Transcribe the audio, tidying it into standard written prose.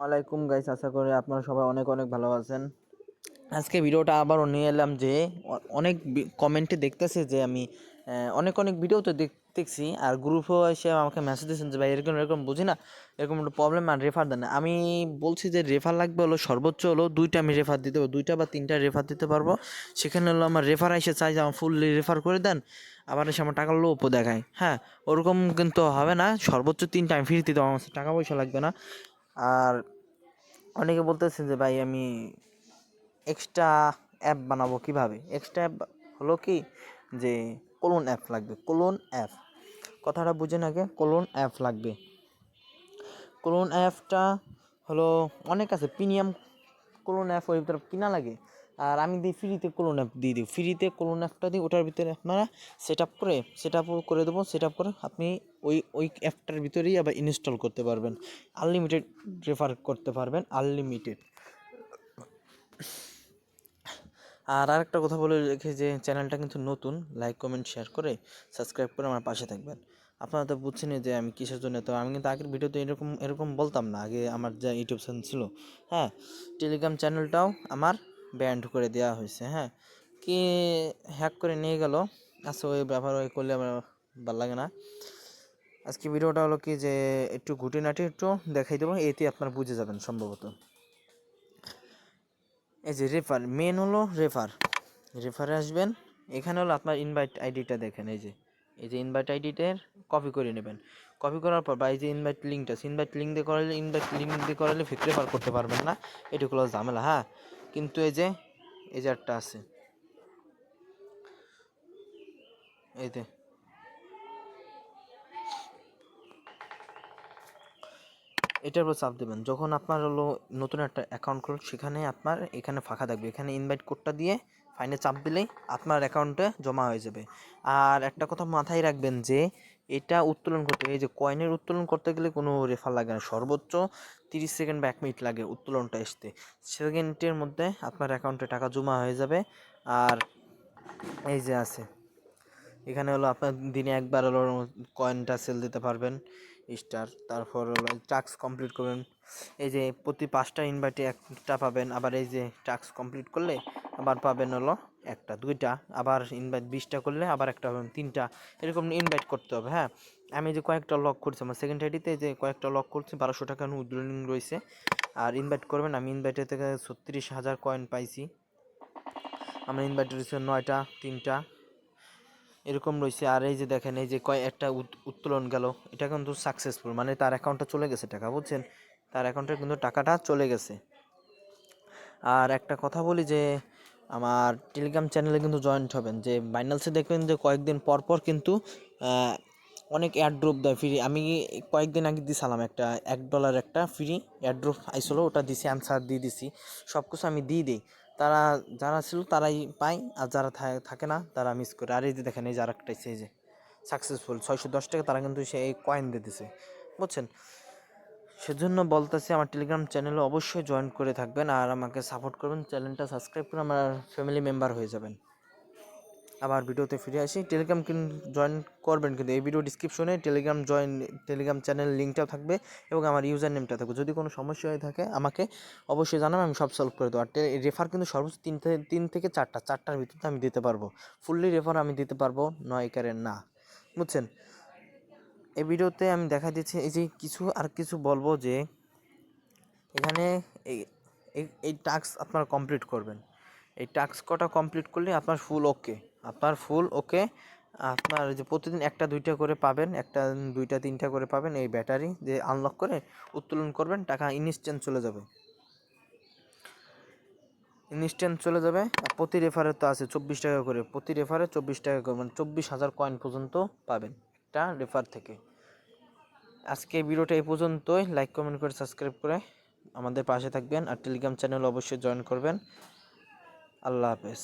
ওয়ালাইকুম গাইস, আশা করি আপনারা সবাই অনেক অনেক ভালো আছেন। আজকে ভিডিওটা আবারও নিয়ে এলাম যে অনেক কমেন্টে দেখতেছে যে আমি অনেক অনেক ভিডিও তো দেখছি, আর গ্রুপেও এসে আমাকে মেসেজ দিয়েছেন যে ভাই এরকম এরকম বুঝি না, এরকম একটা প্রবলেম, আর রেফার দেন না। আমি বলছি যে রেফার লাগবে হলো সর্বোচ্চ হলো দুইটা, আমি রেফার দিতে পারবো, দুইটা বা তিনটা রেফার দিতে পারবো। সেখানে হলো আমার রেফার এসে চাই যে আমার ফুললি রেফার করে দেন, আবার এসে আমার টাকার লোভও দেখায়। হ্যাঁ, ওরকম কিন্তু হবে না, সর্বোচ্চ তিনটা আমি ফ্রিতে দেবো, আমার টাকা পয়সা লাগবে না। আর অনেকে বলতেছেন যে ভাই আমি এক্সট্রা অ্যাপ বানাবো কিভাবে। এক্সট্রা অ্যাপ হলো কি যে কোলন অ্যাপ লাগবে, কোলন অ্যাপ, কথাটা বুঝেন আগে। কোলন অ্যাপ লাগবে। কোলন অ্যাপটা হলো অনেক আছে, প্রিমিয়াম কোলন অ্যাপ ওই ভিতরে কিনা লাগে, আর আমি দিই ফ্রিতে কোলন অ্যাপ দিয়ে দিই, ফ্রিতে কোলন অ্যাপটা দিই, ওটার ভিতরে আপনারা সেট আপ করে দেবো। সেট আপ করে আপনি ওই অ্যাপটার ভিতরেই আবার ইনস্টল করতে পারবেন, আনলিমিটেড রেফার করতে পারবেন, আনলিমিটেড। আর আরেকটা কথা বলে রেখে যে চ্যানেলটা কিন্তু নতুন, লাইক কমেন্ট শেয়ার করে সাবস্ক্রাইব করে আমার পাশে থাকবেন। আপনারা তো বুঝছেনই যে আমি কিসের জন্য, তো আমি কিন্তু আগের ভিডিওতে এরকম এরকম বলতাম না। আগে আমার যা ইউটিউব চ্যানেল ছিল, হ্যাঁ, টেলিগ্রাম চ্যানেলটাও আমার ব্যান্ড করে দেওয়া হয়েছে। হ্যাঁ, কি হ্যাক করে নিয়ে গেল, আচ্ছা ওই ব্যবহার ওই করলে আমার ভালো লাগে না। আজকে ভিডিওটা হলো কি যে একটু ঘুটিনাটি একটু দেখাই দেবো, এতে আপনারা বুঝে যাবেন সম্ভবত। এই যে রেফার, মেন হলো রেফারে আসবেন। এখানে হলো আপনার ইনভাইট আইডিটা দেখেন, এই যে ইনভাইট আইডিটার কপি করে নেবেন। কপি করার পর বা এই যে ইনভাইট লিঙ্কটা, ইনভাইট লিঙ্ক দিয়ে করালে ফেক রেফার করতে পারবেন না, এটুকু হলো ঝামেলা। হ্যাঁ, কিন্তু এই যে একটা আছে, এই যে এটার উপর চাপ দেবেন। যখন আপনার হলো নতুন একটা অ্যাকাউন্ট খুলুন, সেখানে আপনার এখানে ফাঁকা থাকবে, এখানে ইনভাইট কোডটা দিয়ে ফাইনে চাপ দিলেই আপনার অ্যাকাউন্টে জমা হয়ে যাবে। আর একটা কথা মাথায় রাখবেন যে এটা উত্তোলন করতে, এই যে কয়েনের উত্তোলন করতে গেলে কোনো রেফার লাগে না, সর্বোচ্চ 30 সেকেন্ড বা 1 মিনিট লাগে উত্তোলনটা আসতে। সেকেন্ডের মধ্যে আপনার অ্যাকাউন্টে টাকা জমা হয়ে যাবে। আর এই যে আছে, এখানে হলো আপনার দিনে একবার হলো কয়েনটা সেল দিতে পারবেন স্টার। তারপর হলো টাস্ক কমপ্লিট করবেন, এই যে প্রতি 5টা ইনভাইটে একটা পাবেন। আবার এই যে টাস্ক কমপ্লিট করলে আবার পাবেন হলো একটা দুইটা, আবার ইনভাইট 20টা করলে আবার একটা পাবেন 3টা, এরকম ইনভাইট করতে হবে। হ্যাঁ, আমি যে কয়েকটা লক করছি আমার সেকেন্ড আইডিতে, যে কয়েকটা লক করছি, 1200 টাকা উইথড্রলিং রয়েছে। আর ইনভাইট করবেন, আমি ইনভাইটের থেকে 36,000 কয়েন পাইছি। আমার ইনভাইট রয়েছে 9টা, 3টা এরকম রয়েছে। আর এই যে দেখেন, এই যে একটা উত্তোলন গেল, এটা কিন্তু সাকসেসফুল, মানে তার অ্যাকাউন্টে চলে গেছে টাকা, বুঝছেন, তার অ্যাকাউন্টে কিন্তু টাকাটা চলে গেছে। আর একটা কথা বলি যে আমার টেলিগ্রাম চ্যানেলে কিন্তু জয়েন্ট হবেন, যে বাইনান্সে দেখবেন যে কয়েকদিন পর পর কিন্তু অনেক অ্যাড্রপ দেয় ফ্রি। আমি কয়েকদিন আগে দিছিলাম একটা $1 একটা ফ্রি অ্যাড্রপ আইসলো, ওটা দিছি, অ্যান্সার দিয়ে দিছি, সব কিছু আমি দিয়ে দিই। তারা যারা ছিল তারাই পায়, আর যারা থাকে না তারা মিস করে। আর এই যে দেখেন, এই যে আরেকটা এই যে সাকসেসফুল 610 টাকা তারা কিন্তু সেই কয়েন দিয়ে দিছে, বুঝছেন। সেজন্য বলতেছি আমার টেলিগ্রাম চ্যানেলে অবশ্যই জয়েন করে থাকবেন, আর আমাকে সাপোর্ট করবেন, চ্যানেলটা সাবস্ক্রাইব করে আমার ফ্যামিলি মেম্বার হয়ে যাবেন। আবার ভিডিওতে ফিরে আসি, টেলিগ্রাম জয়েন করবেন, কিন্তু এই ভিডিও ডিসক্রিপশনে টেলিগ্রাম চ্যানেল লিঙ্কটাও থাকবে, এবং আমার ইউজার নেমটা থাকবে। যদি কোনো সমস্যা হয়ে থাকে আমাকে অবশ্যই জানাবেন, আমি সব সলভ করে দেবো। আর রেফার কিন্তু সর্বোচ্চ 3 থেকে 4টার ভিতরে আমি দিতে পারবো, ফুললি রেফার আমি দিতে পারবো, 9 না, বুঝছেন। এই ভিডিওতে আমি দেখা দিচ্ছি এই যে কিছু বলবো যে এখানে এই এই টাস্ক আপনারা কমপ্লিট করবেন। এই টাস্ক কটা কমপ্লিট করলে আপনার ফুল ওকে, আপনার যে প্রতিদিন একটা দুইটা করে পাবেন, একটা দুইটা তিনটা করে পাবেন। এই ব্যাটারি যে আনলক করে উত্তোলন করবেন, টাকা ইনস্ট্যান্ট চলে যাবে। আর প্রতি রেফারে তো আছে 24 টাকা করে, প্রতি রেফারে 24 টাকা করে, মানে 24,000 কয়েন পর্যন্ত পাবেন একটা রেফার থেকে। আজকে ভিডিওটা এই পর্যন্তই, লাইক কমেন্ট করে সাবস্ক্রাইব করে আমাদের পাশে থাকবেন, আর টেলিগ্রাম চ্যানেল অবশ্যই জয়েন করবেন। আল্লাহ হাফেজ।